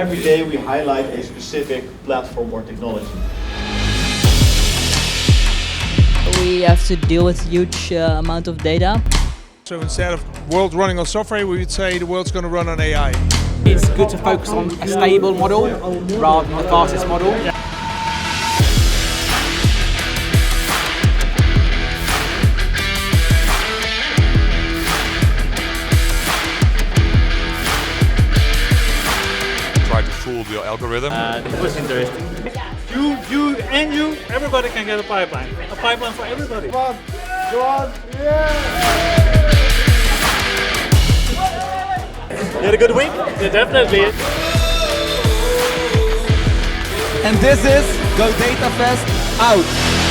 every day we highlight a specific platform or technology. We have to deal with huge amount of data. So instead of world running on software, we would say the world's going to run on AI. It's good to focus on a stable model rather than the fastest model. Try to fool the algorithm. It was interesting. You, everybody can get a pipeline. A pipeline for everybody. Come on, yeah! You had a good week? Yeah, definitely. And this is GoDataFest out.